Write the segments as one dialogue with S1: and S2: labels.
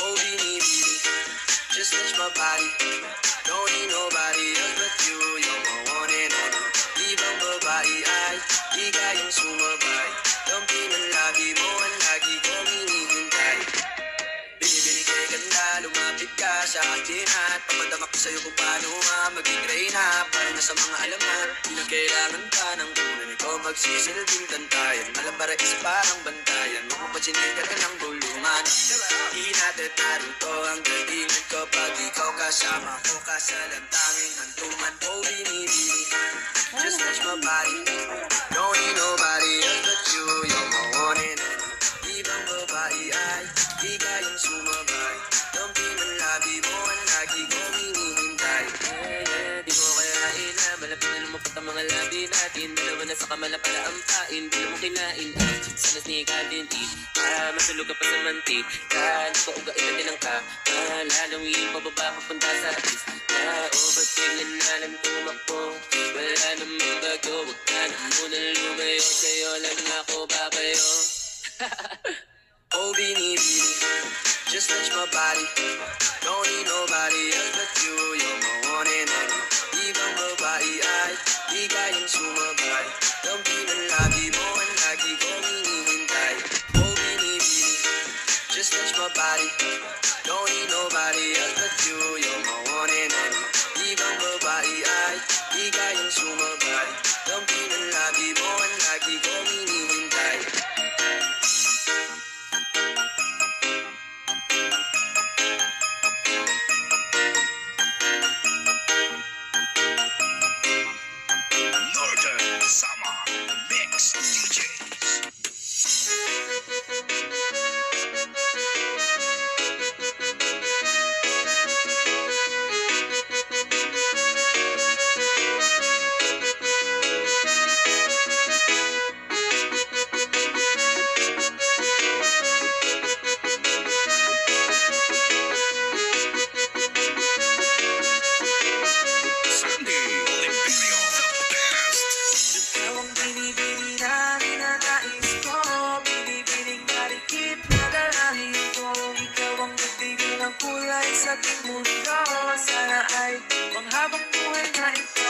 S1: Oh, binibini, just touch my body. Don't need nobody else but you. You're my one and only. Ibang babae ay di kayang sumabay. Dampi ng labi mo ang lagi kong hinihintay. Binibini kay ganda, lumapit ka sa akin at papadama ko sa'yo kung paano maging reyna. Para na sa mga alamat, di na kailangan pa ng kunan. Ikaw magsisilbing tantayan. Alam para isa parang bantayan. Huwag mapansinin ka ng gulungan. Di natin narito ang galingan ko pag ikaw kasama ko ka sa lantanging hantungan. Oh, binibini, just touch my body. Don't need nobody else but you. You're my one and only. Ibang babae ay di kayang sumabay. Dampi ng labi mo ang lagi kong hinihintay.
S2: Di ko kayain na malapit na lumapot ang mga labi natin. Dalawa na sa kamala pala ang pain. Di mo kinain sana snika din masulog ka pa sa mantik. Di ko ugain na din ang lalong yung pababa papunta sa is ba't biglan na lang tumakbo? Wala namang bago. Huwag ka na muna lumayo. Sa'yo lang ako babayo.
S1: Oh, binibini, just touch my body. Don't need nobody else but you. You're my one and only. Ibang babae ay di kayang sumabay. Dampi ng labi mo ang lagi kong hinihintay. Oh, binibini, just touch my body. Don't need nobody else but you. You're my one and only. Ibang babae ay di kayang sumabay. Dampi ng labi mo ang lagi kong hinihintay.
S3: Northern Summer Mix DJs. Sandy Oliverio, the best.
S1: Ikaw ang binibini na ninanais ko. Binibining marikit na dalahin ko. Ikaw ang nagbigay ng kulay sa aking mundo. Sana ay panghabang buhay na ito.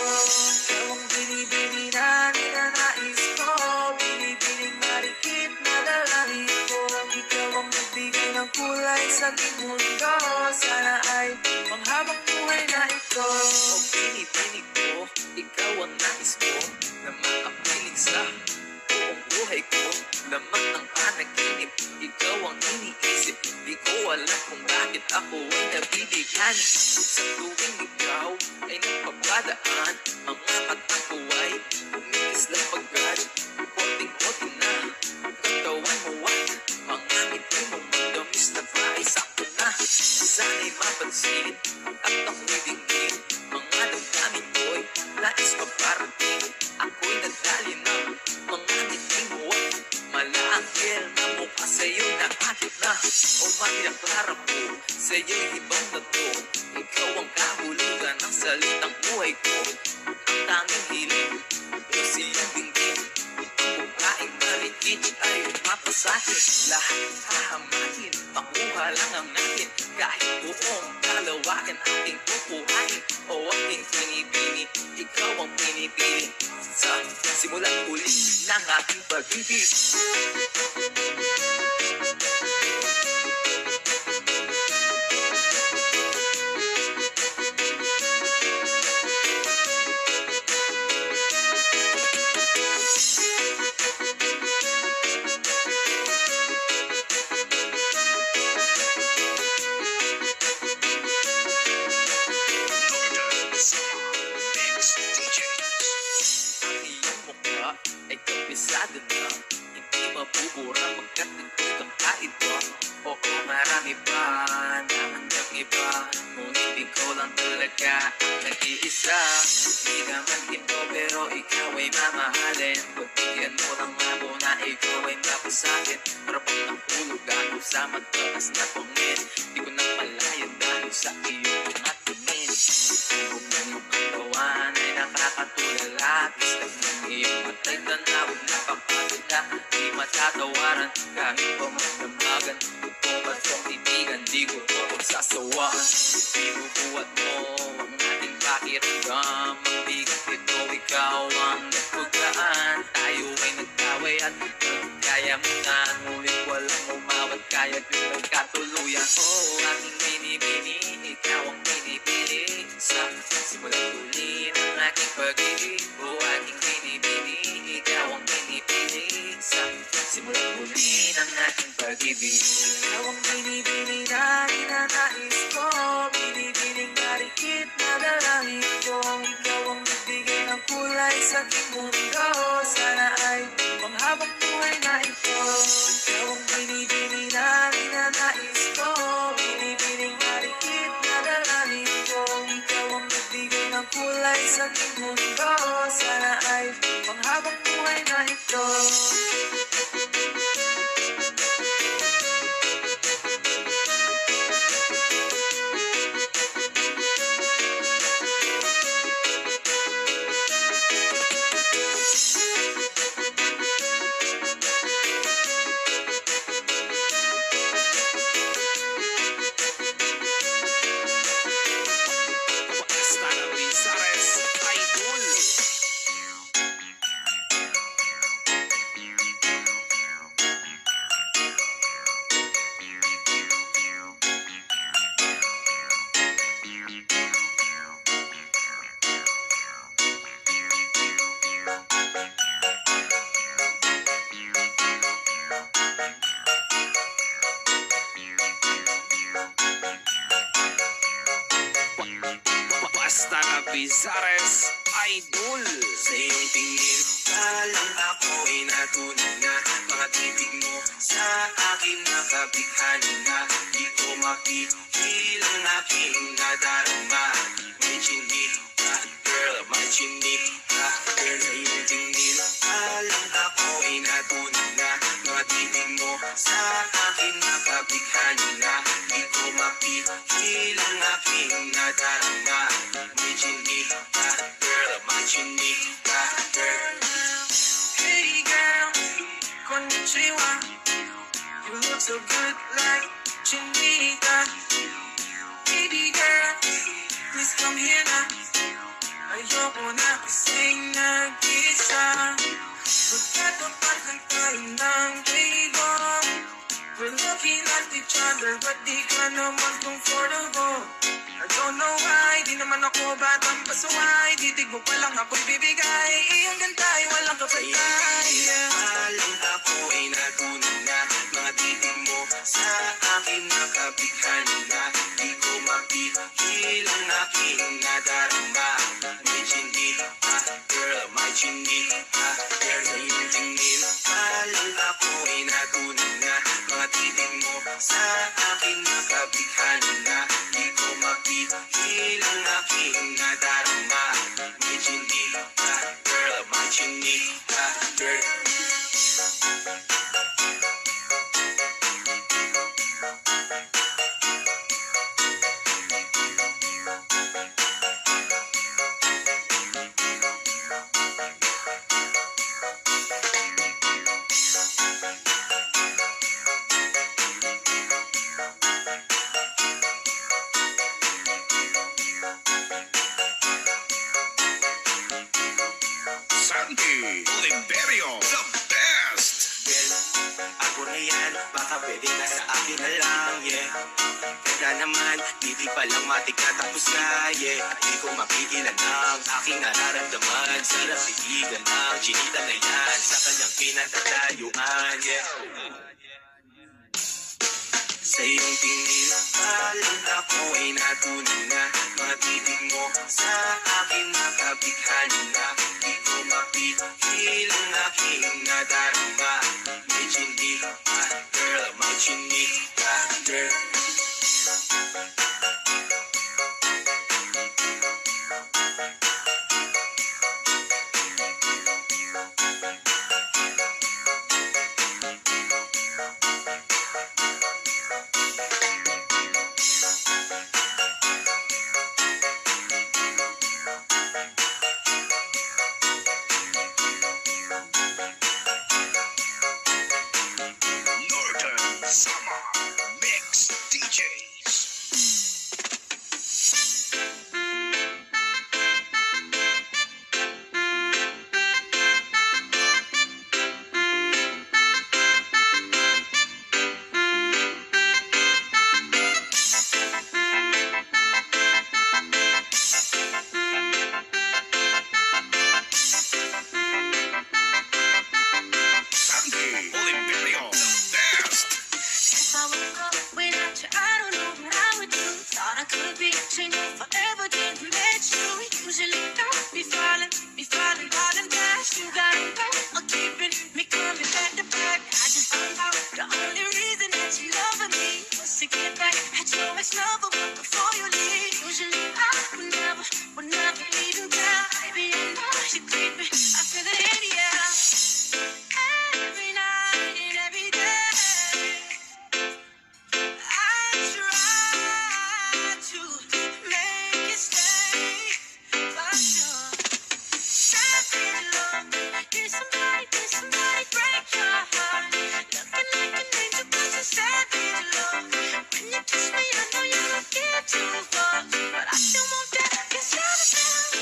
S1: Ikaw ang binibini na ninanais ko. Binibining marikit na dalahin ko. Ikaw ang nagbigay ng kulay sa aking mundo. Sana ay panghabang buhay na ito. O binibining ko, ikaw ang nais ko na makapiling sa buong buhay ko. Laman ng panaginip, ikaw ang iniisip. Di ko alam kung bakit ako ay nabibigyan. Sa tuwing ikaw ay nagpapadaan, mga mata ko ay umikislang pagkat konting-konting na katawan mo at mga ngiti mong magamis na pa ay sakto na. Sana'y mapansin at ako'y dinggin. Mga damdamin ko'y nais maparating. Ako'y nagdali ng mga ngiti mo at malaanggel na mukha sa'yo nakakit na. O maniaklara ko sa'yo'y ibang na to. Ikaw ang kahulugan ng salitang buhay ko. Ang tanging hiling pero siyang dinggin. Ang babaeng marikit ay mapasahin. Lahat hahamakin, makuha lang ang natin. Kahit buong kalawakan aking kukuhain. O aking pinipili, ikaw ang pinipili. Sa simulan uli ng ating pag-ibig.
S3: Northern Summer Mix DJs.
S1: Ang iyong mukha ay kabisado na. Hindi mabubura pagkat ito'y kakaiba. Oo, marami pa na handang iba. Ngunit ikaw lang talaga ang nag-iisa. Di naman ito pero ikaw ay mamahalin. Pagbigyan mo lang ako na ikaw ay mapasakin. Para pang nahulog ako sa mataas na pangin. Di ko na malayan dahil sa iyong mga tingin. Kung ang iyong katawan ay nakakatulala. Kisag ng iyong matay tanawag na papagod na. Di matatawaran kahit pa magdamagan.
S4: Binubuhat mo ang ating pakiramdam. Ang bigat ito, ikaw ang nagpugaan. Tayo ay nagkaway at nagkaya mo na. Ngunit walang umawat, kaya't yung nagkatuluyan. Aking binibini, ikaw ang pinipili. Sa simulang huli ng aking pag-ibig. Aking binibini, ikaw ang pinipili. Sa simulang huli ng aking pag-ibig.
S1: Ikaw ang binibini na ninanais ko. Binibining marikit na dalangin ko. Ikaw ang nagbigay ng kulay sa aking mundo. Sana ay panghabang buhay na ito. Ikaw ang binibini na ninanais ko. Binibining marikit na dalangin ko. Ikaw ang nagbigay ng kulay sa aking mundo. Sana ay panghabang buhay na ito.
S3: Basta na Rizares Idol. Basta na Rizares Idol.
S4: Sa iyong tingin, alam ako ay natunan na. Mga titig mo sa akin nakabighani na. Di ko mapipil ang aking nadarama. May chinik ka, girl, may chinik ka. Girl, sa iyong tingin, alam ako ay natunan na. Mga titig mo sa akin nakabighani na. Di ko mapipil ang aking nadarama. May chinik ka, girl, may chinik ka, girl.
S1: Hey girl, konnichiwa. You look so good like Chinita. Baby girl, please come here na. Ayoko na kasing nag-isa. Magkatapat lang tayo ng ligo. We're looking at each other but di ka naman comfortable. I don't know why, di naman ako batang pasuway. Titig mo pa lang ako'y bibigay. Iyong ganda ay walang kapatay.
S4: Alam ako ay natunan na. Mga titig mo sa akin nakabighani na. Di ko mapipil ang aking nadarama. May chinik ka, girl, may chinik ka. Girl, sa iyong tingin, alam ako ay natunan na. Mga titig mo sa akin nakabighani na. Di ko mapipil ang aking nadarama. May chinik ka, girl, may chinik ka, girl.
S3: Sandy Oliverio, the best.
S4: Girl, ako na yan, baka pwede na sa akin na lang, yeah. Kaya naman, hindi pa lang matik na tapos na, yeah. At di ko mapigilan ang aking nararamdaman. Sarap sigigan ng chinita na yan sa kanyang pinatatayuan, yeah. Sa iyong tingin, alam ako ay natunan na. Mga titig mo sa akin nakabighani na. Di ko mapipil ang aking nadarama. May chinik ka, girl, may chinik ka, girl.
S3: Northern Summer Mix DJs.
S1: woke up without you, I don't know what I would do. Thought I could be single forever till I met you. Usually don't be falling, falling fast. You got a way of keeping me coming back to back. I just found out the only reason that you love me was to get back at your ex-lover before you leave. Usually I would never leave you down. Baby, I know you creep me. I feel it in the air. Every night and every day, I try to make you stay, but you're savage love. Did somebody break your heart? Looking like an angel, but you're savage love. When you kiss me, I know you don't get too far, but I still want that. You're savage love.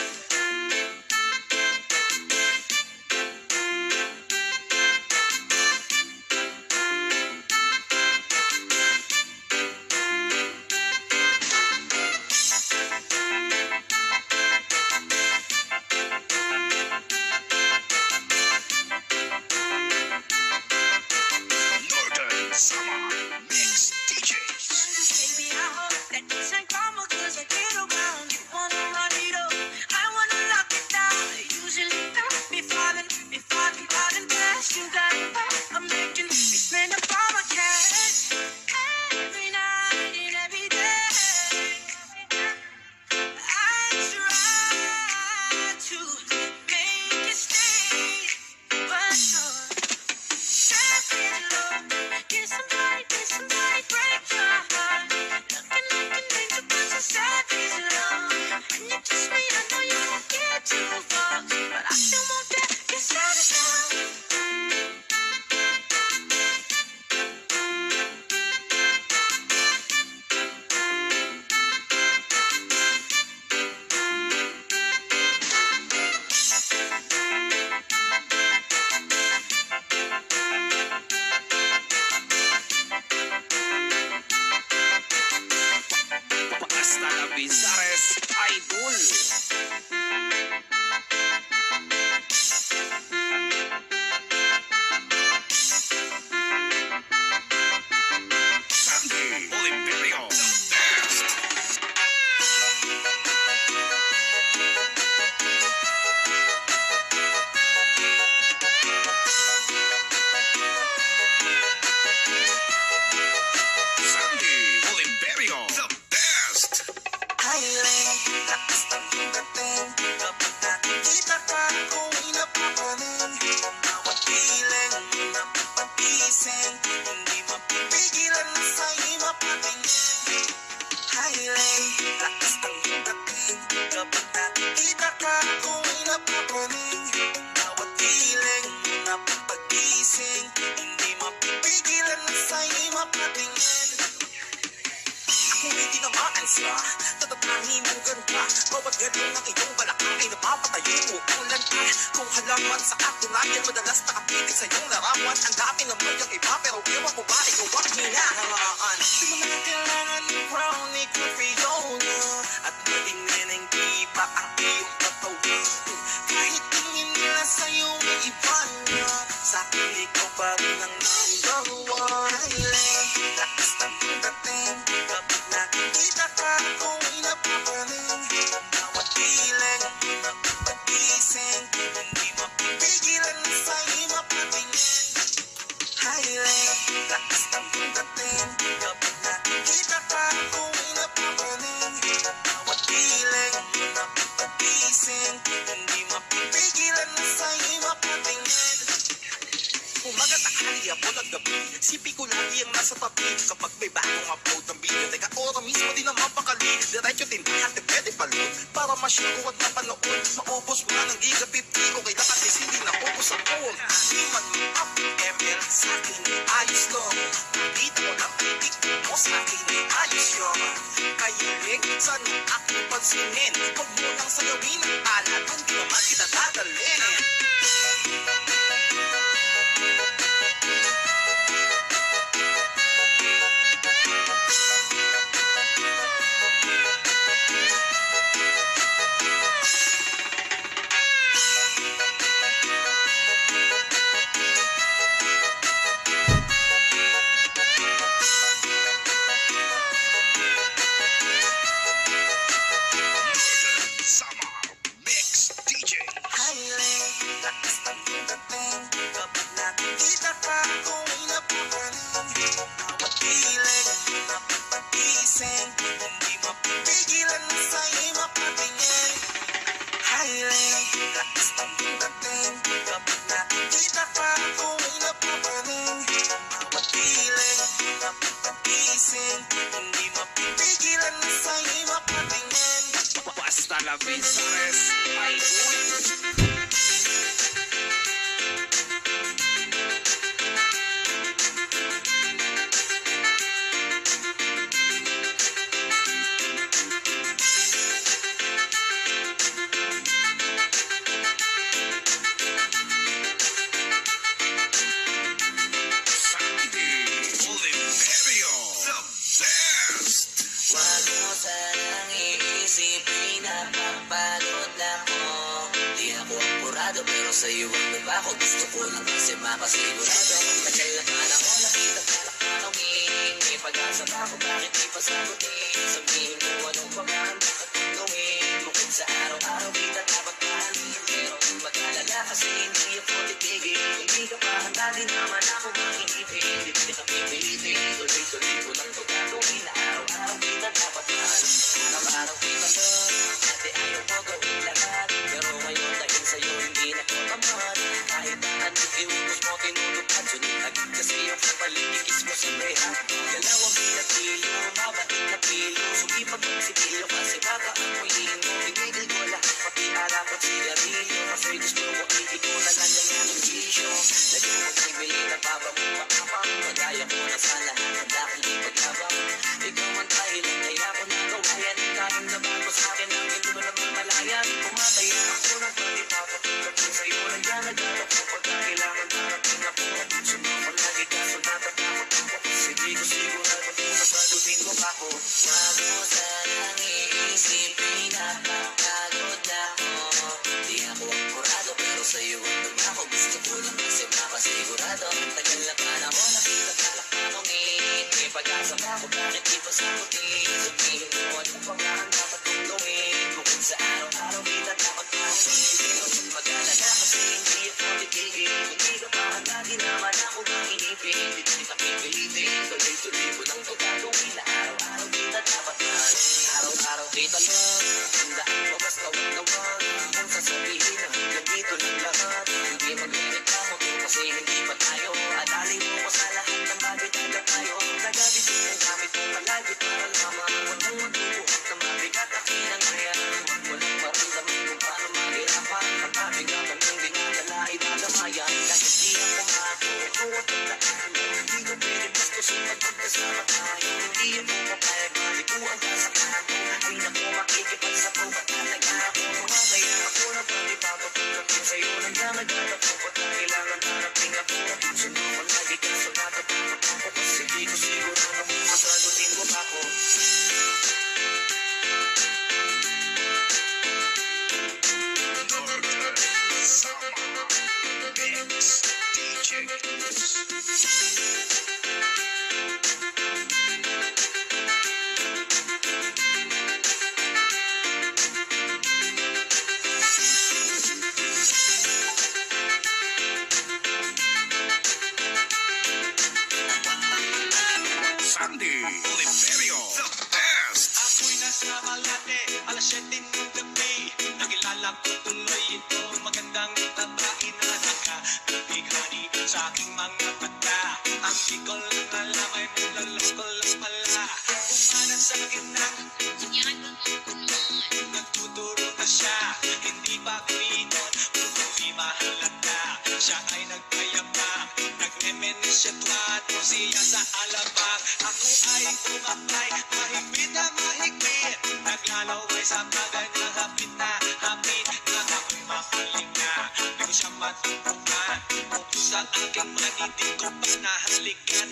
S3: Northern Summer Mix DJs.
S1: Baby, I hope that this ain't karma, 'cause I get around. You wanna run it up, I wanna lock it down. Usually don't be falling fast. You got a way of making me spend up all my cash. Every night and every day, I try to make you stay, but you're savage love. Did somebody break your heart? Looking like an angel, but you're savage love. When you kiss me, I know you won't get too far, but I still want that. You're savage love.
S3: Hasta la Bizares Idol. Sandy Oliverio, the best. Sandy Oliverio, the best.
S4: Highway, lakas ng dating. Kapag nakikita ka, ako'y napapaling. Bawat piling, napapagising. Hindi mapipigilan na sa'yo'y mapatingin. Highway, lakas ng dating. Kapag nakikita ka, ako'y napapaling. Bawat piling, napapagising. Hindi mapipigilan na sa'yo'y mapatingin. Kung hindi namaan siya, tatatahin mong ganda. Bawat ganun ng iyong balakang ay napapatayo mo ang lanta. Kung halaman sa katunayan, madalas nakapitig sa iyong larawan. Ang dami naman yung iba, pero ewan ko ba ikaw ang hinahangaan. Di mo na kailangan ng crown ni Fiona, at madingin ang tipa ang iyong katawan. Kahit tingin nila sa'yo may iba na, sa'kin ikaw pa rin ang number one. Highlight, lakas ng dating. Kapag nakikita ka, ako'y napapaling. Bawat piling, napapagising. Hindi mapipigilan na sa'yo'y mapatingin. Highlight, lakas ng dating. Kapag nakikita ka, ako'y napapaling. Bawat piling, napapagising. Hindi mapipigilan na sa'yo'y mapatingin. Umaga, tanghali, hapon at gabi, sipi ko lagi ang nasa tabi. Kapag may bagong upload ng video, teka ora mismo di naman pakali. Diretso tindahan, di pwede palun. Para masyure ko at mapanood, maubos mo na ng giga 50. Okay lang at least hindi naubos ang phone. Di man up ML, sa'kin ay ayos lang. Nakita ko ng pitik mo, sa'kin ay ayos yun. Kahilig, sana aking pansinin. Huwag mo nang sayawin ang alat, hindi naman kita dadalhin. akin. Hindi mapipigilan na sa'yo'y mapatingin.
S3: Basta la Misares Idol. Sandy Oliverio, the best.
S4: Wag mo sanang iisipin na papagod ako. Di ako apurado pero sa'yo ang nabako. Gusto ko lang kasi makasigurado. Tagal na panahon nakita kalak may pag-asa ba ako bakit di pa sagutin? Sabihin mo anong paghahanda ka kung gawin. Bukod sa araw-araw kita dapat mahalin. Pero mag-alala kasi hindi ako titigil. Kung di ka pa handa din naman ako makikipin. Di ka pipilitin. Tuloy-tuloy ko lang ito gagawin na araw-araw kita dapat mahalin. Araw-araw kita doon. Dati ayaw mo gawin lahat. Pero ngayon dahil sa'yo hindi na ko tamad. Kahit na anong iutos mo tinutupad. Sunod agad kasi yung kapaligikis mo sa brehat. Dalawang pinatilo, mabait na pilo. Sumipag magsikilo kasi baka amoyin mo. Tinigil ko lahat pati alak at sigarilyo. Kasi gusto ko iiko na lang yung aking bisyo. Lagi mo nagbili na papa mo makapang. Magaya ko na sa lahat at dahil di paglabang. Ikaw ang dahilan kaya ko nagawayan. Kahit na bago sa akin ang hindi mo naman malayan. Pumataya ako ng pati papatulad ko sa'yo. Nandiyan naglalak ko pagka kailangan parating ako. Sumapang lagi ka sa natatakot ako. Hindi ko sigurado kung nasagutin mo pa ako. Wag mo sanang iisipin na papagod ako. Di ako apurado pero sa'yo ang nabako. Gusto ko lang kasi makasigurado. Tagal na panahon nakita kalak panungin. May pag-asa ba ako bakit di pa sagutin? Sabihin mo anong pangahan dapat kong gawin. Bukod sa araw-araw kita dapat mahalin. Pero mag-alala kasi hindi ako titigil. Kung di ka pa handa di naman ako makinipin. Di kita pipilitin. Tuloy-tuloy ko lang ito gagawin na araw-araw kita dapat mahalin. Araw-araw kita lang. Tandaan mo basta wag na wag. Kung sasabihin na hanggang dito lang lahat. Hindi magreklamo kung kasi hindi pa tayo. Adalin mo ko sa lahat ng bagay talaga tayo. Nagabit din ang gamit mo palagi para lamang. Walang magbubuhat na mabigat akin ang kaya. Walang maramdaman kung paano mahirapan. Kapabigatan ng dinadala idadamayan. Kahit di ako mako, huwag ang daan mo. Hindi ko pwede bastusin magpagkasama tayo. Hindi ako papayag, malikuan ka sa kanto. Ay naku, makikipagsapaw ka talaga ako. Kaya ako na pwede papatulad ko sa'yo. Nandiyan naglalak ko pagka kailangan harating ako. Sunukan lagi ka sa natatakot ako. Kasi di ko sigurado kung masagutin mo pa ako.
S3: Northern Summer Mix DJs. Sandy Oliverio, the best.
S5: Ako'y nasa Malate, alas 7 ng gabi. Nakilala ko tuloy ito, magandang babae na nakatighani sa aking mga mata. Ang di ko lang alam ay nalalas pala. Umanan sa akin ng nagtuturo na siya. Hindi pa pinon, hindi mahalata. Siya ay nagpayapa, nagmemenis siya tuwato siya sa alabang. Ako ay umapay, mahigpit na mahigpit. Naglalaway sa bagay na hapit na hapit. Na ako'y mapaling na, di ko siya matutukan. Upos ang aking maniti ko pas nahalikan.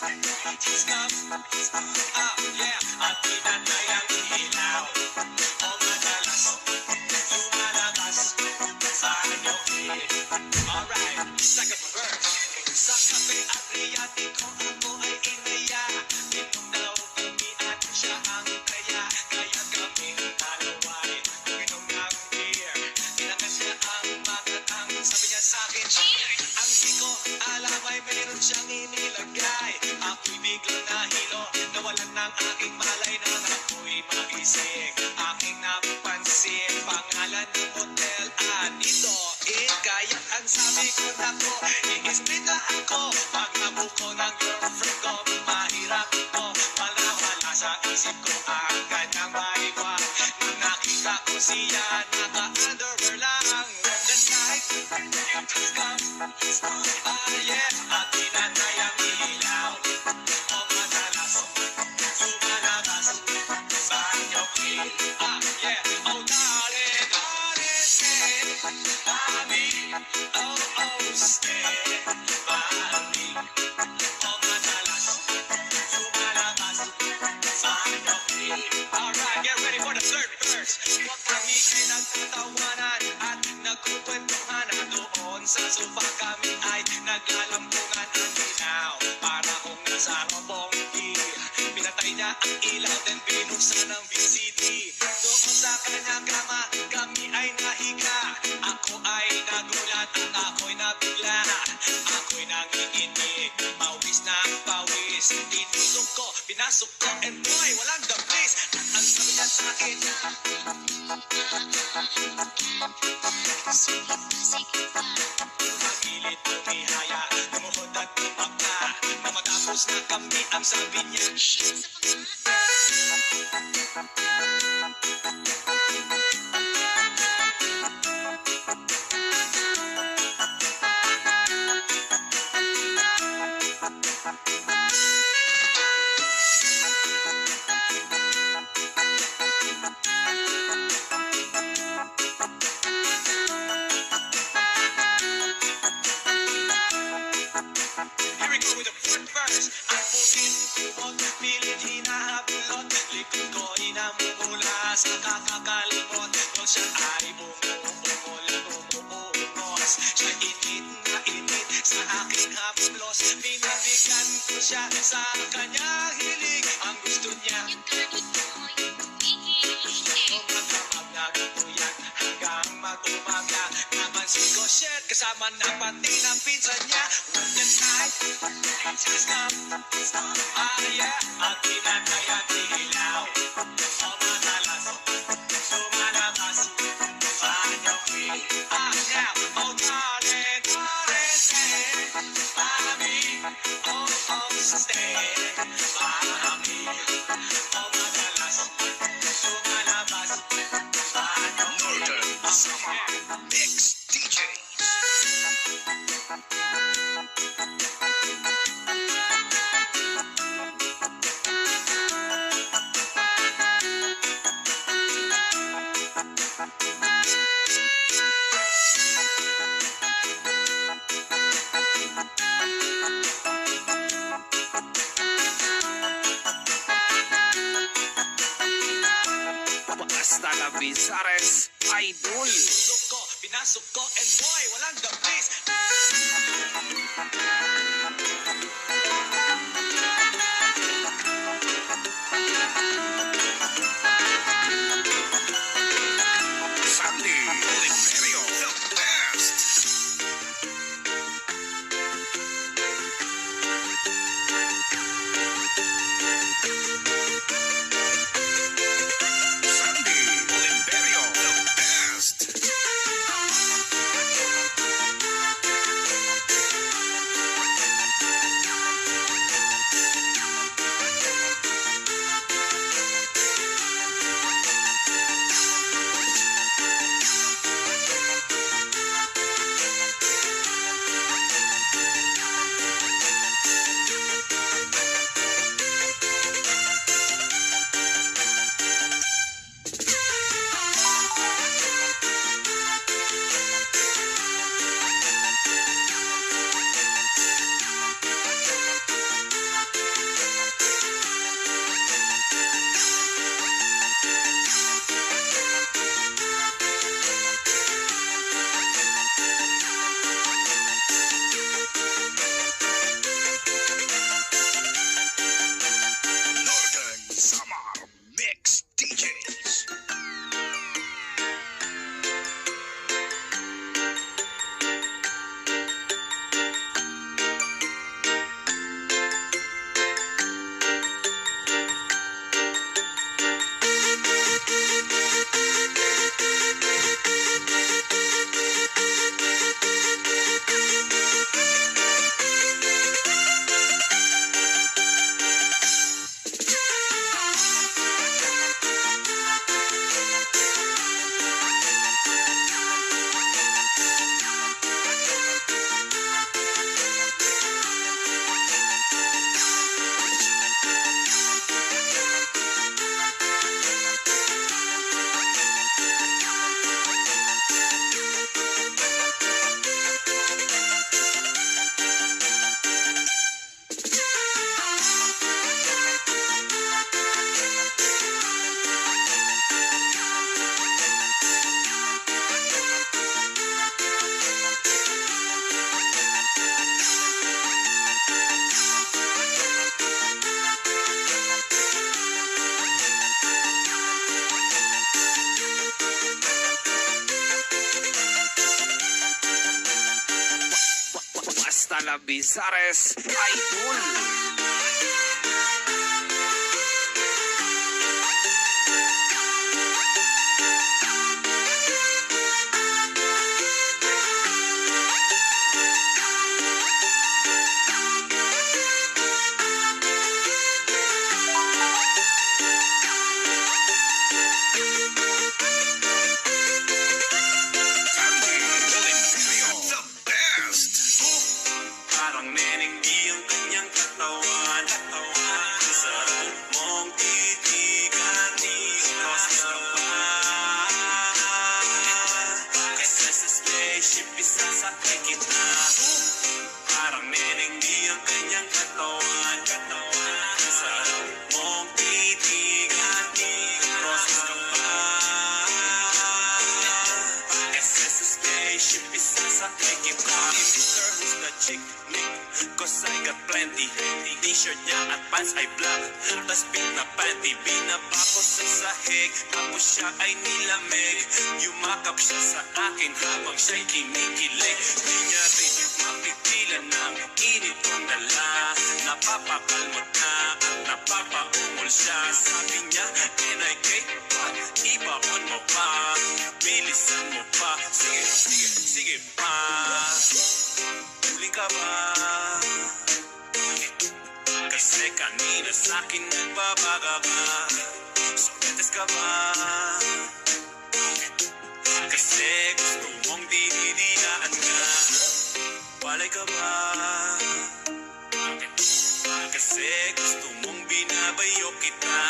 S5: When the night stop, yeah. At pinanay ang ilaw. O madalas, lumalabas sa anyo. Alright, second verse. Sa kape Adriatico ako ay inaya. Inom daw kami at siya ang kaya. Kaya kami talaway, inom ng beer. Kailangan niya ang magatang. Sabi niya sa akin, ang di ko alam ay meron siyang inilagay. Ako'y biglang nahilo, nawalan ng aking malay nang ako'y magising. Aking napansin, pangalan ng hotel, Anito. Kaya ang sabi ko na ko, iispita ako. Pag nabuko ng girlfriend ko, mahirap niya ang ilaw, then binuksan ang VCD. Doon sa kanyang kama, kami ay nahiga. Ako ay nagulat at ako'y nabigla. Ako'y nanginginig, pawis na pawis. Tinusok ko, pinasok ko, and boy, walang the place. At ang sabi niya sa akin, pagilid tumihaya, lumuhod at tumakla. Na matapos na kami, ang sabi niya, here we go with the fourth verse. I pulled into what pilit hinahabilot. Likod ko inamumula sa kakakalimot. Nung siya ay umuungos. Siya init na init sa aking haplos. Pinabigan ko siya sa kanyang hilig. Ang gusto niya, magdamag na dutuyan hanggang mag-umaga. Namansin ko shit kasama na pati ng pinsan niya. When the night has come, yeah, ang tinatayan ilaw. O madalas, lumalabas, panyawi. Now, oh darling, darling, stay by me. Oh, stay by me. O madalas, lumalabas, panyawi.
S3: Northern Summer Mix DJs.
S4: Basta Cabizares Idol.
S5: Pinasok ko, pinasok ko, and boy, walang the place.
S3: Sandy Oliverio, the best. Sandy Oliverio, the best. Bizares Idol. Sandy Oliverio, the best.
S4: Parang neneng di ang kanyang katawan. Sarap mong titigan, di roses ka pa. Kasi sa spaceship isasakay kita. Parang neneng di ang kanyang katawan. Sarap mong titigan, di roses ka pa. Kasi sa spaceship isasakay kita. Mr. Who's the chick? Cause I got plenty. T-shirt niya at pants ay black. Tas pink na panty. Binaba ko sa sahig. Tapos siya ay nilamig. Yumakap siya sa akin habang siya'y kinikilig. Di niya rin mapigilan ng init kong dala. Napapakalmot na at napapaungol siya. Sabi niya, NIK, ibaon mo pa. Bilisan mo pa. Sige pa. Huli ka ba? Kasi kanina sa'kin nagbabaga ka. Sobetes ka ba? Kasi gusto mong dinidiyaan ka. Walay ka ba? Kasi gusto mong binabayo kita.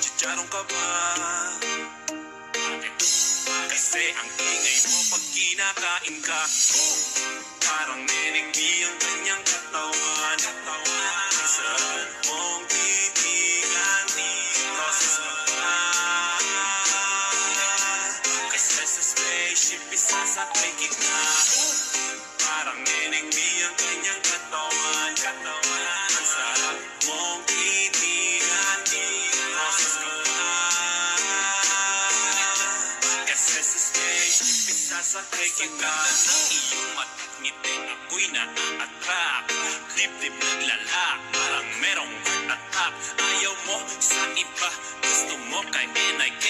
S4: Chicharong ka ba? Kasi ang ingay mo pag kinakain ka. Parang neneng di ang kanyang katawan. Sarap mong titigan, di roses ka pa. Kasi sa spaceship isasakay kita. Parang neneng di ang kanyang katawan. Sarap mong titigan, di roses ka pa. Kasi sa spaceship isasakay kita. Ang iyong ngiti ako'y na-attract. Dibdib naglalak, parang merong heart attack. Ayaw mo sa iba, gusto mo kay NIK.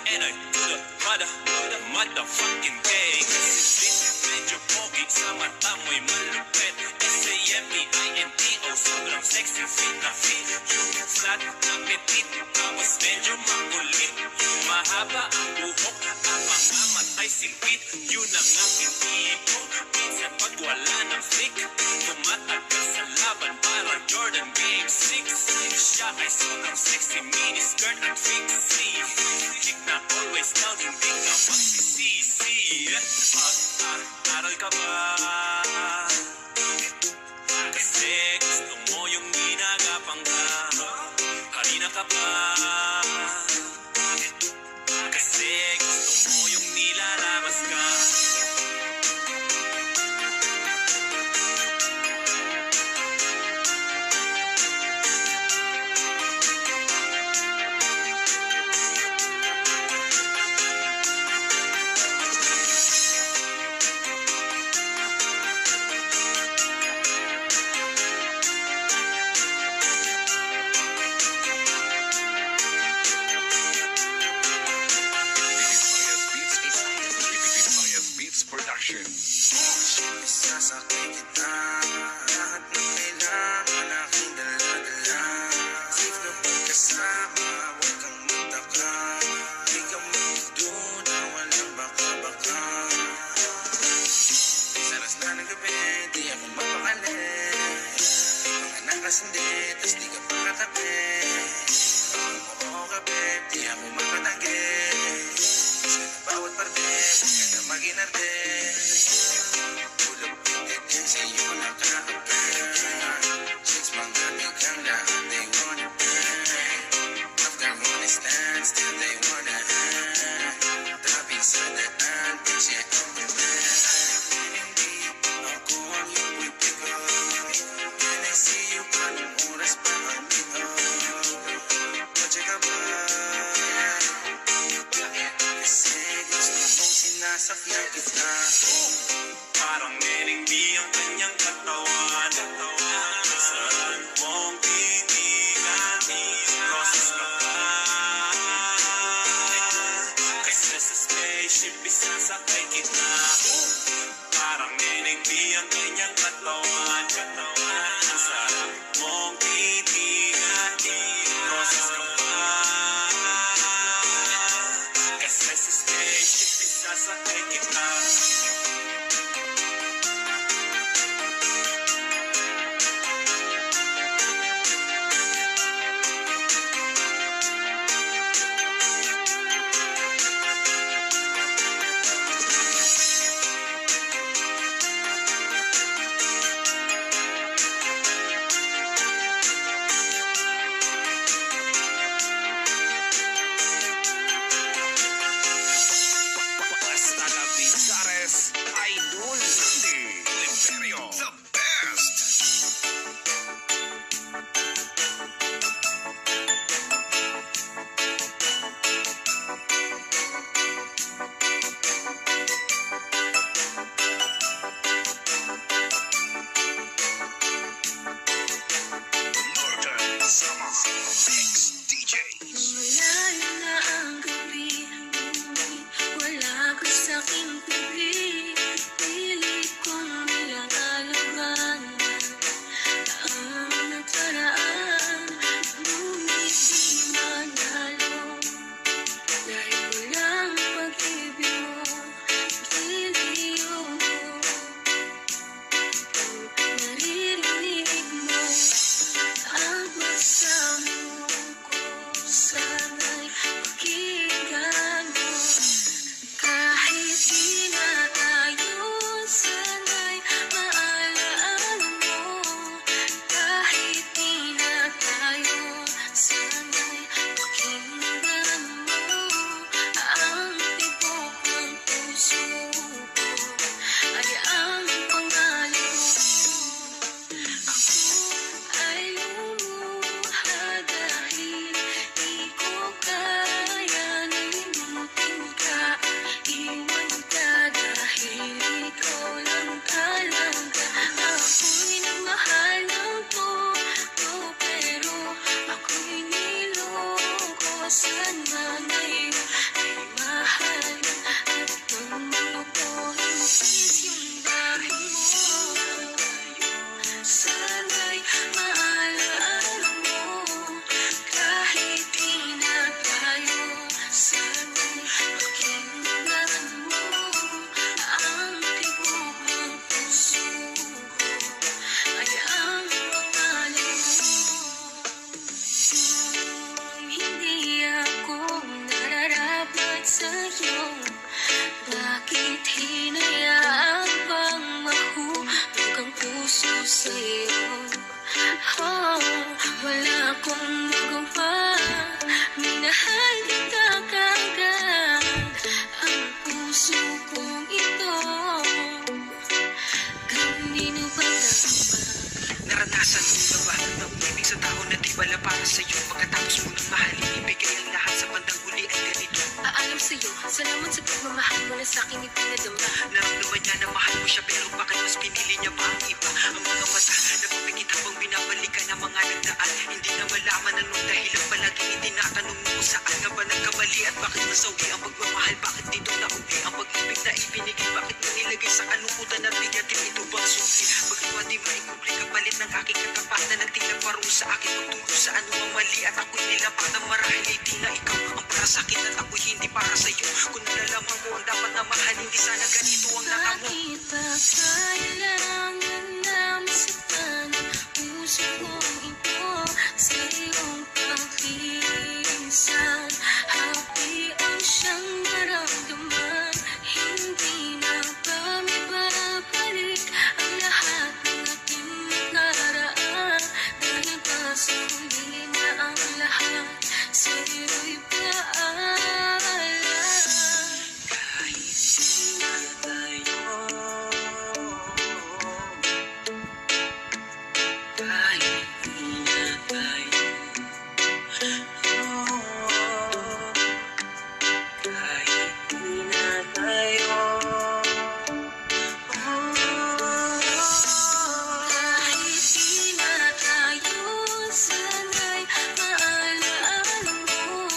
S4: NI to the motherfucking gay. Kasi sweet, medyo pogi, sa mata mo'y malupit. SAMPINTO, sobrang sexy, fit na fit. Yung flat na petit, tapos medyo makulit. Yung mahaba ang buhok, ang mga matay singpit. Yun ang aking tipo. Minsan pag wala ng flick, tumatagal sa laban parang Jordan Game 6. Siya ay sobrang sexy, miniskirt at fixie. Kick na always down, hindi ka magsisisi. Pag-aral ka ba? Kasi gusto mo yung ginagapang ka. Kanina ka pa. Kasi gusto mo yung nilalabas ka.
S3: Visayas Beats Production.
S4: Isasakay kita. Lahat ng kailangan aking dala-dala. Safe na pagkasama, huwag kang magtaka. Di ka magduda, walang baka-baka. Saras na ng gabi, di ako mapakali. Mga nakasindi, tas di ka pakatabi. Oo kape, di ako mapatanggi. Sa bawat parte, huwag ka na mag-inarte. Tulog din sa iyo nakakapay. Since mga kang lahat, they wanna burn. After one stand, still they wanna hang. Tabi sa daan, kasi ang bebe. Hindi ako ang iyong pulpiko. When I see you, anong oras pa ang ito? Kotse ka ba?
S1: akong magawa. Minahal kita kagad ang puso kong ito. Kanino ba dapat?
S4: Naranasan mo na ba na umibig sa tao na di bala para sa'yo? Pagkatapos mo nang mahalin, ibigay ang lahat sa bandang huli ay ganito.
S1: Aalam sa'yo, salamat sa pagmamahal mo na sa'kin ipinadama.
S4: Naramdaman niya na mahal mo siya, pero bakit mas pinili niya pa ang iba? Ang mga mata na pumikit habang binabalikan ang mga nagdaan. Hindi na malaman anong dahilan, palaging itinatanong mo kung saan nga ba nagkamali at bakit nasawi ang pagmamahal. Bakit dito nauli ang pag-ibig na ibinigay? Bakit mo nilagay sa kalungkutan at bigatin? Ito bang susi? Bagawa di maikubli kapalit ng aking katapatan, nagtilang parong sa akin pagturo sa anumang mali. At ako'y nilapatan marahil hindi na ikaw ang para sa'kin at ako'y hindi para sa'yo. Kung nalalaman ko ang dapat na mahal, hindi sana ganito ang natamo.
S1: Bakit ba kailangan na masaktan ang puso kong ito sa iyong pagkisan? Hapian siyang naramdaman, hindi na ba may babalik ang lahat ng ating nakaraan? Dahil ba sa huli na ang lahat sa iyo'y paalam?
S4: Kahit di na tayo, kahit di na tayo, kahit di na tayo,
S1: Kahit di na tayo, sana'y maalaala mo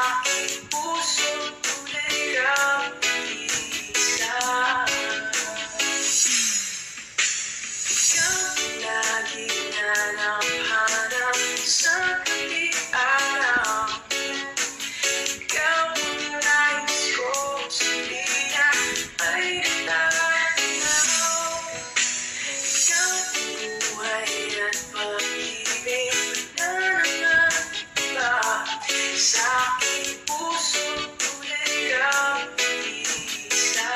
S1: aking pusong tunay kang isa. Ikaw laging nanamhanap sa kaling araw. Ikaw ang nais kong sabihin ay natanaw. Ikaw ang buhay at pag-ibig na nangangamba sa aking pusong tunay kang isa.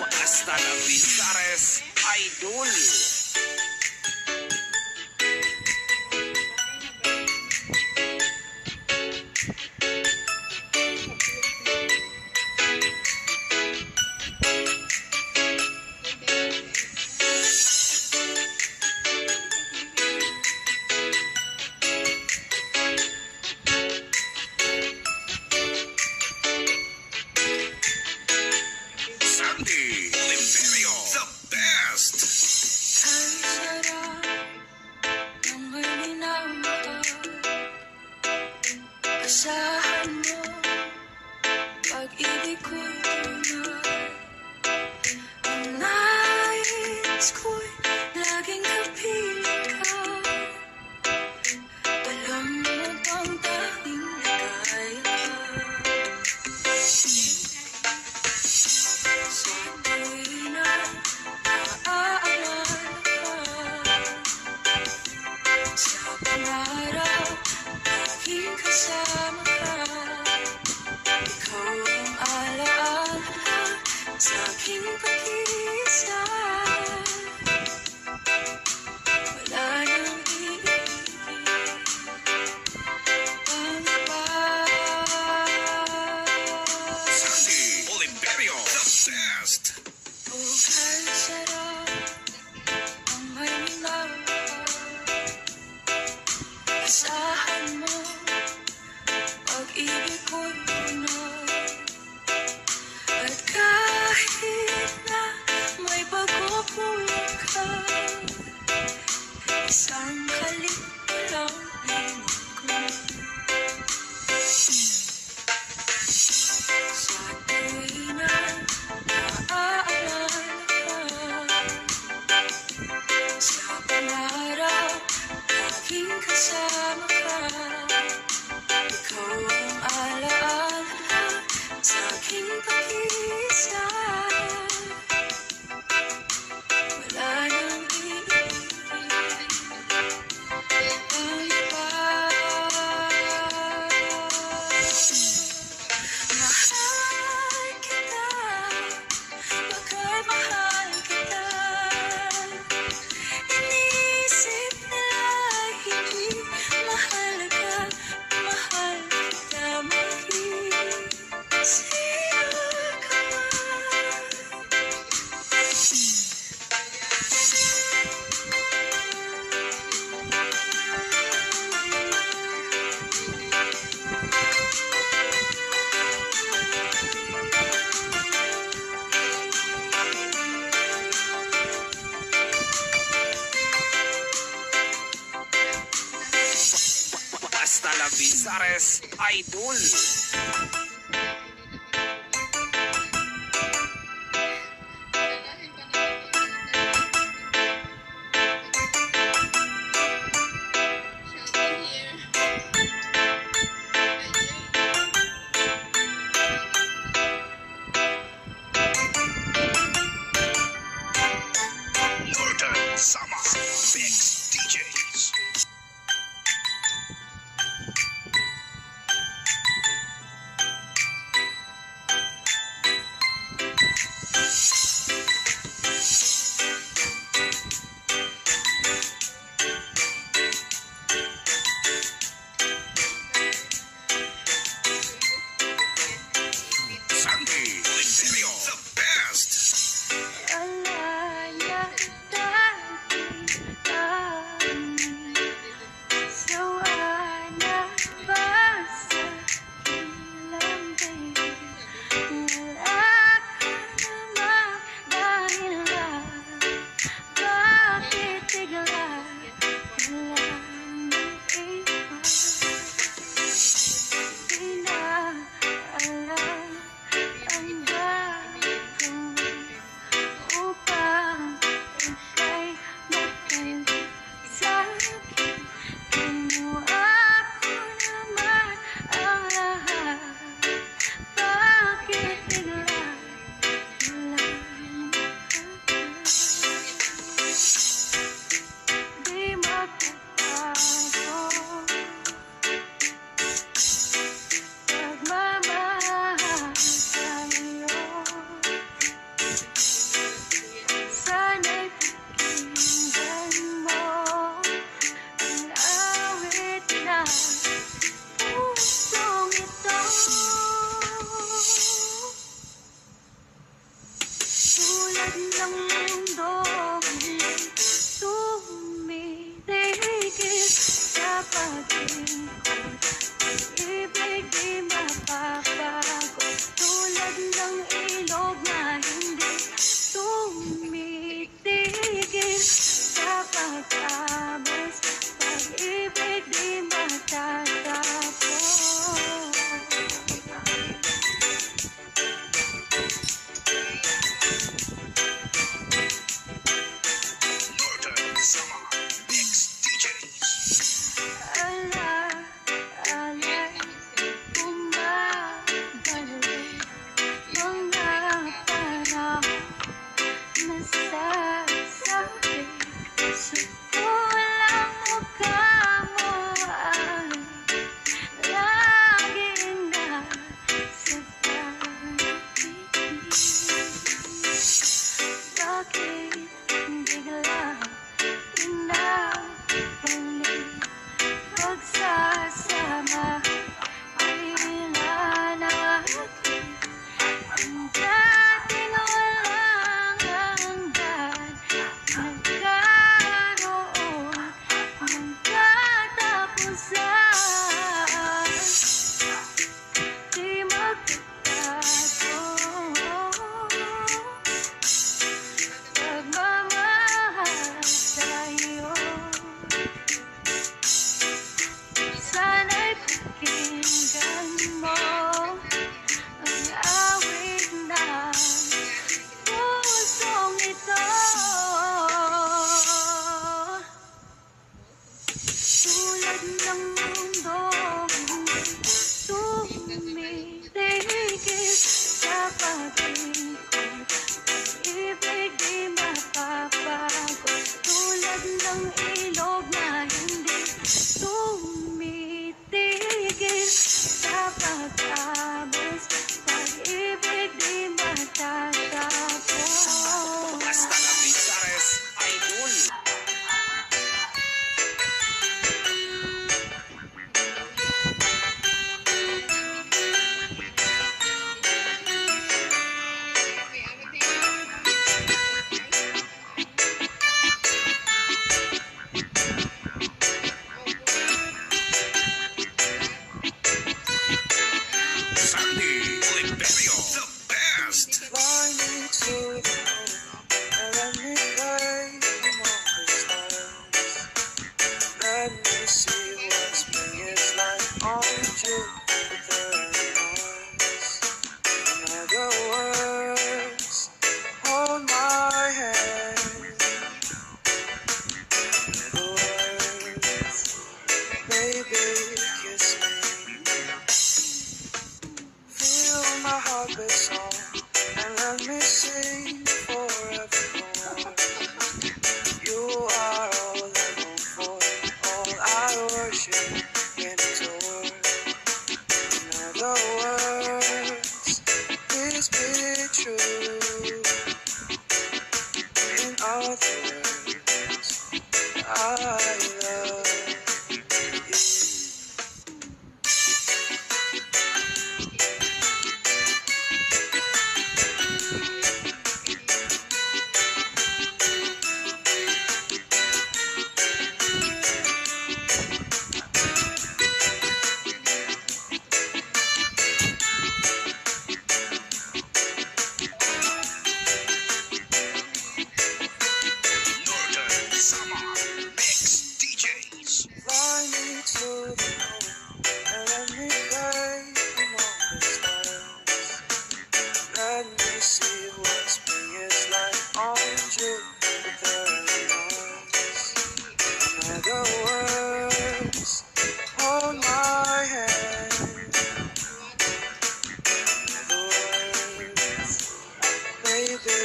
S3: Hasta la Visares Idol. Sandy Oliverio, the best.
S1: Ang sarap ng may minamahal. Asahan mo, pag-ibig ko'y tunay. Ang nais ko'y laging kapiling ka. Alam mo bang tanging ligaya ka? Sa tuwing na naaalala ka, sa pangarap laging kasama ka. Ikaw ang alaala sa aking pag-iisa. Wala nang iibig pang iba.
S3: Sandy Oliverio, the best.
S1: Ang sarap ang may minamahal. Asahan mo, pag-ibig ko'y tunay. At kahit na may pagkukulang ka, isang halik mo lang hingin ko. Sa tuwing na naaalala ka, sa pangarap laging kasama ka. Ikaw ang alaala sa aking pag-iisa. Wala nang iibig pang iba. Mahal kita, bakit mahal kita? Inisip nila hindi mahalaga, mahal kita mag-iisip ka man.
S3: Hasta la Visares Idol. Northern Summer Mix DJs.
S1: tumitigil sa pag-ikot. Pag-ibig di mapapago, tulad ng ilog na hindi tumitigil sa pag-abos. Pag-ibig di matatapos.
S3: Hasta la Pisares Idol. Sandy Oliverio, the best.
S1: Fly me to the moon and let me play among the stars. Let me see what spring is like on Jupiter and Mars. In other words, hold my hand. In other words, baby, kiss me. Feel my heart beat song and let me sing forevermore. You are all I long for, all I worship and adore. In other words, please be true. In other words, I love you.
S3: Northern Summer Mix DJs.
S1: Fly me to the moon and let me play among the stars. Let me see what spring is like on Jupiter and Mars. In other words, hold my hand. In other words, baby,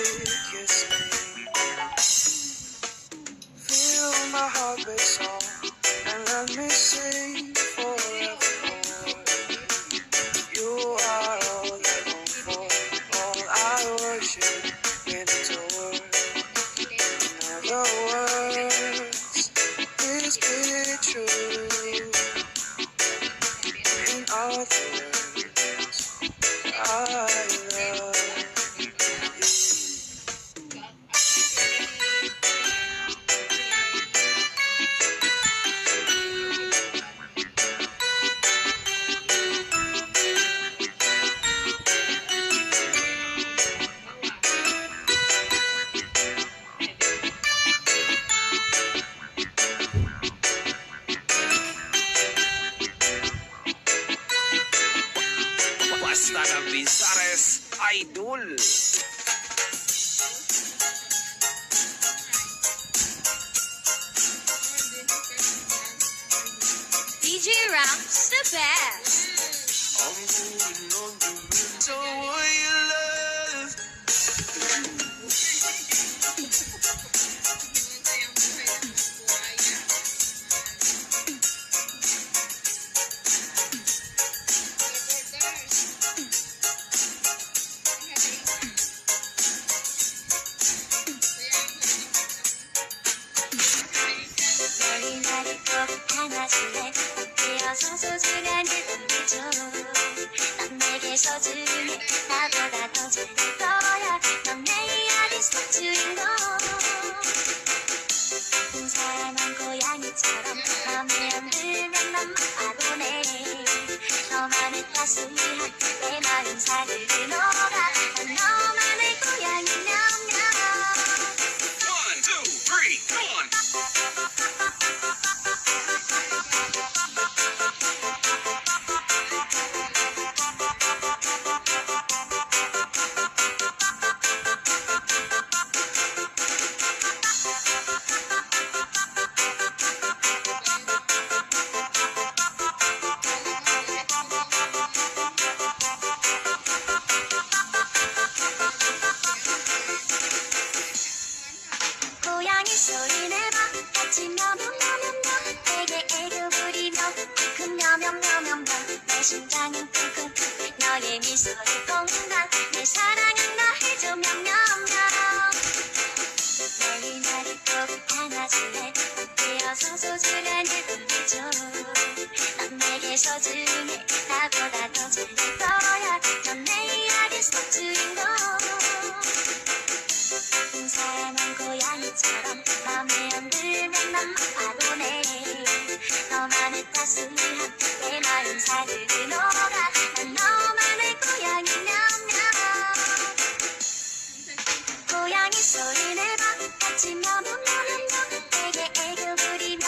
S1: kiss me. Feel my heart beat song and let me sing forevermore. You are all I long for, all I worship and adore. In other words, please be true. In other words, I love you.
S3: Hasta la Pisares Idol.
S1: DJ Ramps, the best.
S4: So will you love?
S1: 머리날이 꼭 안아줄래 되어서 소중한 일이죠. 넌 내게 소중해 나보다 더 좋을 거야. 넌 내 어린 주인공. 사랑한 고양이처럼 맘에 안 들면 난 바보네. 너만을 따스한 내 마음 사르르 녹아. 난 너만의 고양이 냠냠.
S3: 1, 2, 3, come on.
S1: 미소의 공간 내 사랑은 나 해줘 명명명 매일 나를 꼭 안아줄래 되어서 소중한 우리 넌 내게 소중해 나보다 더 잘할 거야 넌 내 이야기 속 주인공 사랑한 고양이처럼 맘에 흔들면 난 바보네 너만의 따스한 내 마음 사르르 녹아 난 너만의 고양이 냠냠 고양이 소리 내봐 같이 며명며명명 내게 애교 부리며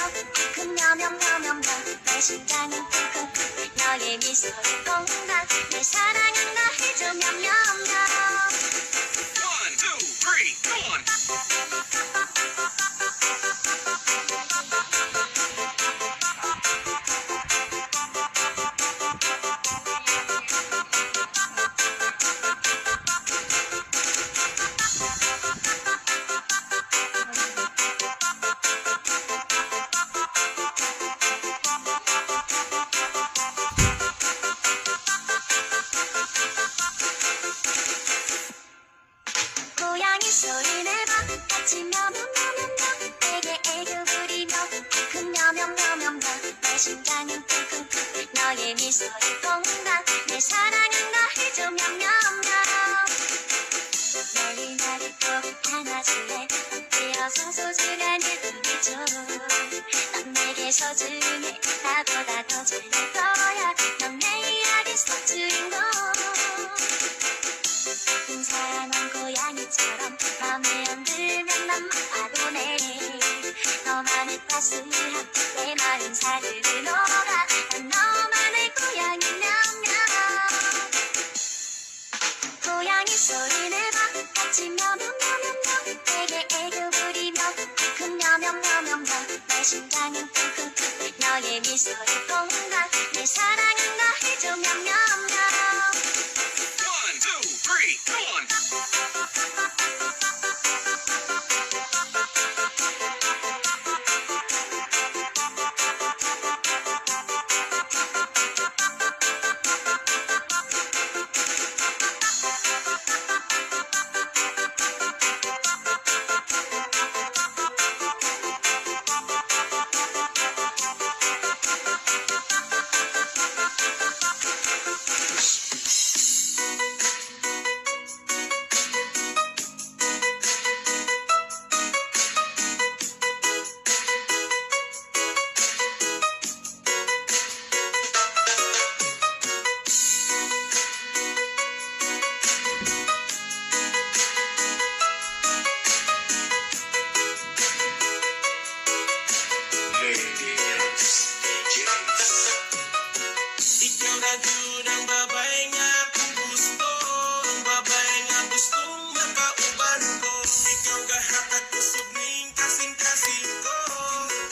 S1: 큰 며명며명명 내 심장은 쿵쿵쿵 너의 미소의 공간 내 사랑은 나 해줘 명명명
S3: 1, 2, 3, 4.
S1: 고양이 소리 내봐 같이 며명며명명 내게 애교 부리며 큰 며명며명명 내 심장은 쿵쿵쿵 너의 미소의 공간 내 사랑은 나 해줘 명명명 매일 나를 꼭 안아줄래 되어서 소중한 우리 넌 내게 소중해 나보다 더 잘할 거야 넌 내 이야기 속 주인공 사랑한 고양이처럼 맘에 흔들면 난 바보네 너만의 따스한 내 마음 사르르 녹아 난 너만의 고양이 냠냠 고양이 소리 내봐 같이 며명며명명 내게 애교 부리며 큰 며명며명명 내 심장은 쿵쿵쿵 너의 미소의 공간 내 사랑은 나 해줘 명명명
S3: 1, 2, 3, 4.
S4: Ikaw na dun ang babae nga kung gusto ang babae nga gustong makauban ko ikaw gahakat kusog ning kasing-kasing ko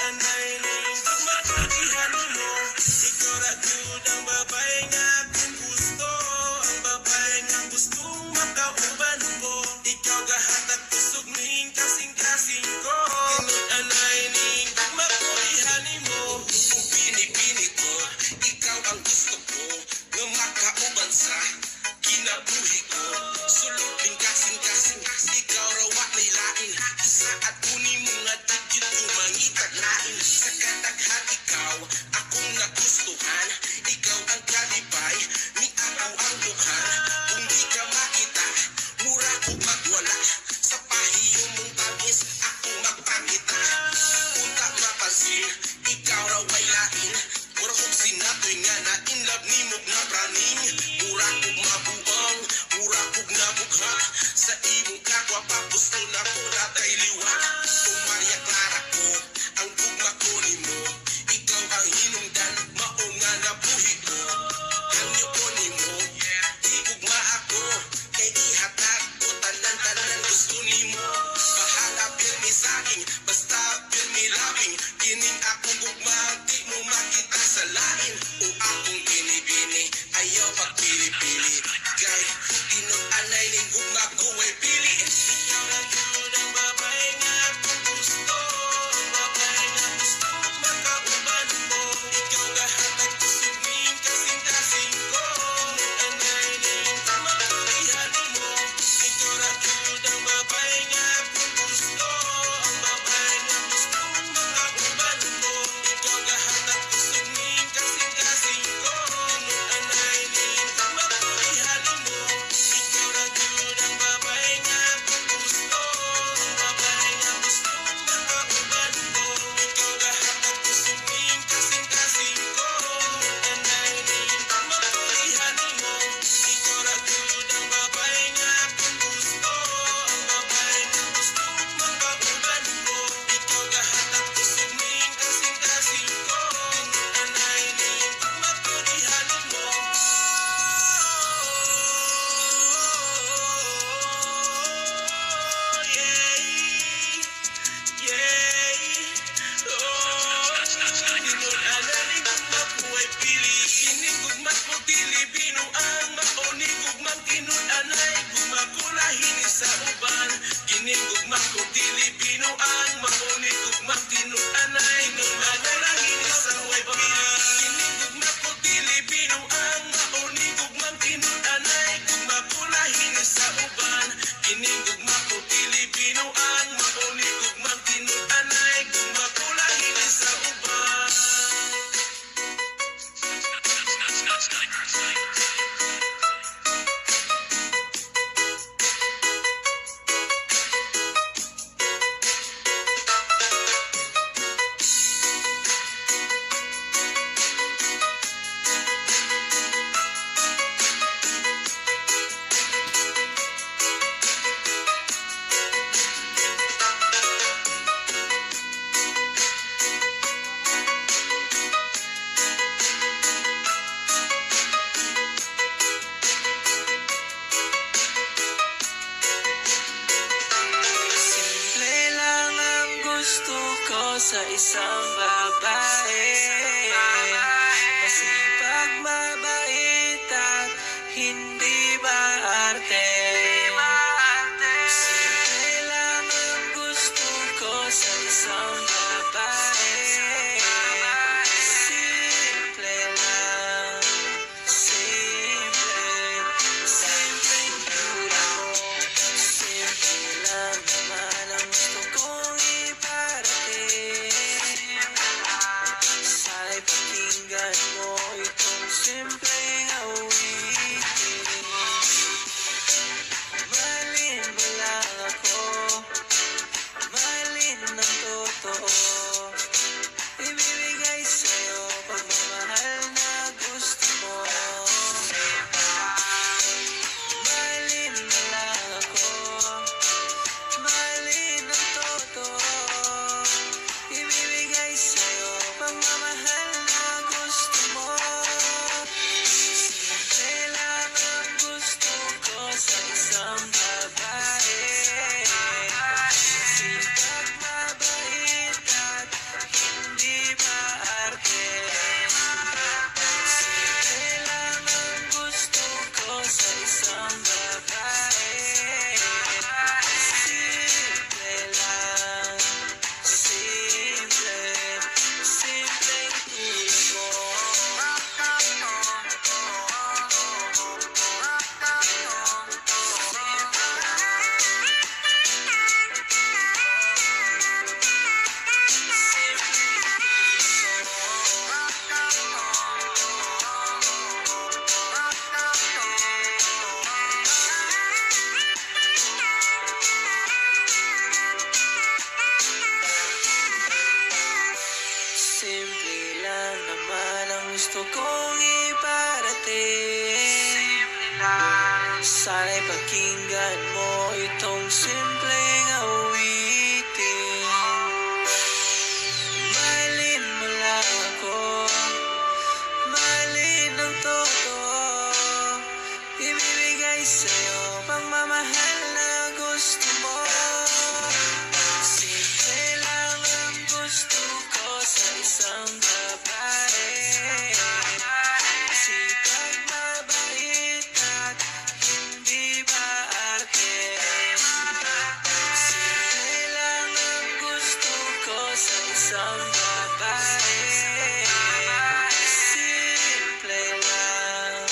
S4: anay ning magmakakihan mo ikaw na dun ang babae nga kung gusto ang babae nga gustong makauban ko ikaw gahakat kusog ning kasing-kasing ko anay ning magmakakihan mo kung pinipili ko ikaw ang gusto ko nga makauban sa kinabuhi ko sulubing kasing-kasing ikaw raw walay lain isa at kunin mo nga digit tumangitag lain sa kataghan ikaw akong nagustuhan ikaw ang kalipay ni ako ang duhan kung di ka makita mura ko magwala sa pahiyo mong tamis ako magpakita punta mapansin ikaw raw ay lain mura kong sinatoy nga na in love ni mog na praning mura kong mabuang mura kong nabugha sa imong kakwa papusto na ko natay liwa kung Maria Clara ko ang gugma ko ni mo ikaw ang hinungdan mao nga nabuhi ko hangyo ko ni mo igugma ako kay ihatag ko tanan-tanan gusto ni mo bahala pirmi sa akin basta pirmi labing kining akong gugma di mo makita sa lain o akong binibini ayaw pagpili-pili kay tinuanay ning gugma ko ay pili ikaw na yun ang babae nga kung gusto ang babae nga gusto makauban mo ikaw gahatag kusog ning kasing-kasing ko anay ning gugmang tinud-anay, gumagulahin sa uban. Kining gugmang ko dili binuang, mauni gugmang tinud-anay, gumagulahin sa uban. Kining gugmang ko dili binuang, mauni gugmang tinud-anay, gumagulahin sa uban. Kining gugmang ko dili binuang, mauni gugmang tinud-anay, gumagulahin sa uban. Sa isang babae, masipag, mabait at hindi maarte. Simple lang ang gusto ko sa isang babae. Simple lang, simpleng tulad. Simple lang naman ang gusto kong iparating. Sana'y pakinggan mo itong simpleng awitin. Mahalin mo lang ako, mahalin ng totoo. Ibibigay sa'yo pagmamahal na gusto mo. Mahalin mo lang ako, mahalin ng totoo. Ibibigay sa'yo pagmamahal na gusto mo. Simple lang ang gusto ko sa isang babae. Sipag, mabait at hindi maarte. Simple lang ang gusto ko sa isang babae. Simple lang, simpleng tulad mo. Simple lang naman ang gusto kong iparating. Sana'y pakinggan mo itong simpleng awitin. Mahalin mo lang ako, mahalin ng totoo. Ibibigay sa'yo pagmamahal na gusto mo. Simple lang ang gusto ko sa isang babae. Sipag, mabait at hindi maarte. Simple lang ang gusto ko sa isang babae. Simple lang,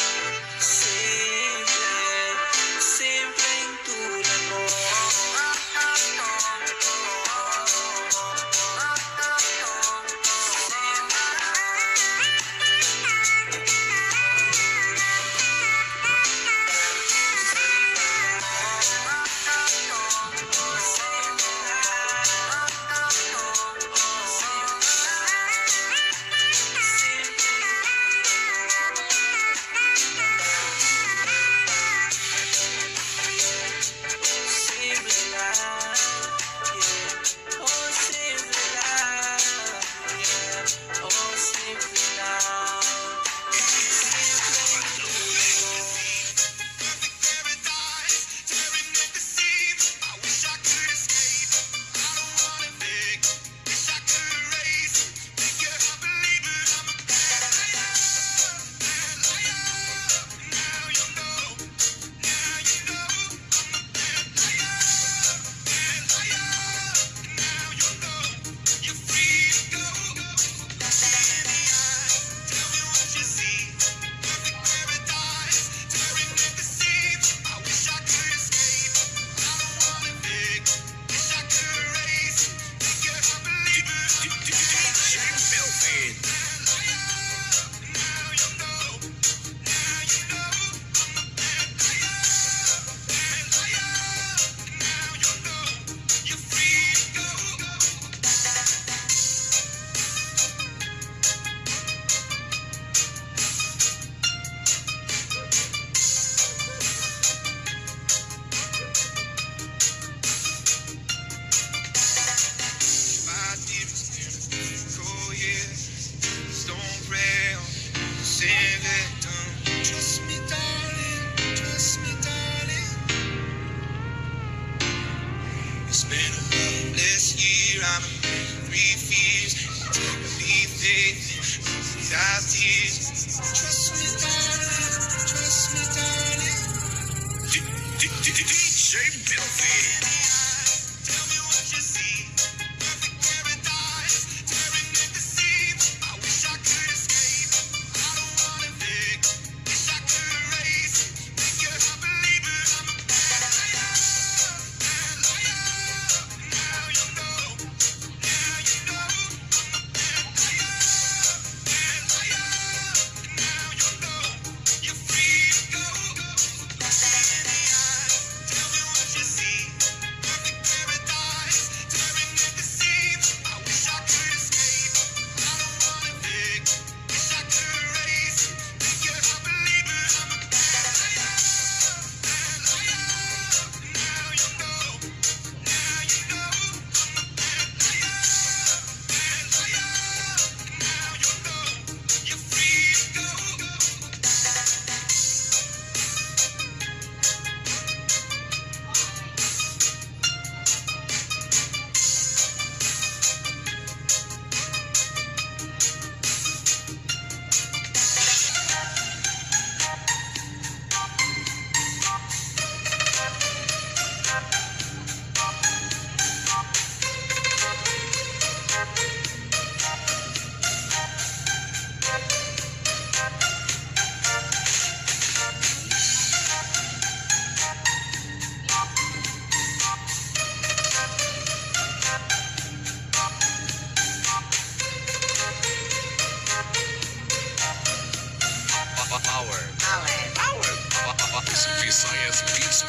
S5: Trust me, darling. Trust me, darling.
S3: DJ Filthy.
S5: Tell me what you see. Perfect paradise. Tearing at the seams. I wish I could escape. I don't wanna think. Wish I could erase. Make you a believer. I'm a bad liar. Bad liar. Now you know. Now you know. I'm a bad liar. Bad liar. Now you know. You're free to go. Tell me what you see. Perfect paradise. Tearing at the seams. I wish I could escape. I don't wanna think. Wish I could erase. Make you a believer. I'm a bad liar. Bad liar. Now you know. Now you know. I'm a bad liar. Bad liar. Now you know. You're free to go.
S3: Power. Visayas Beats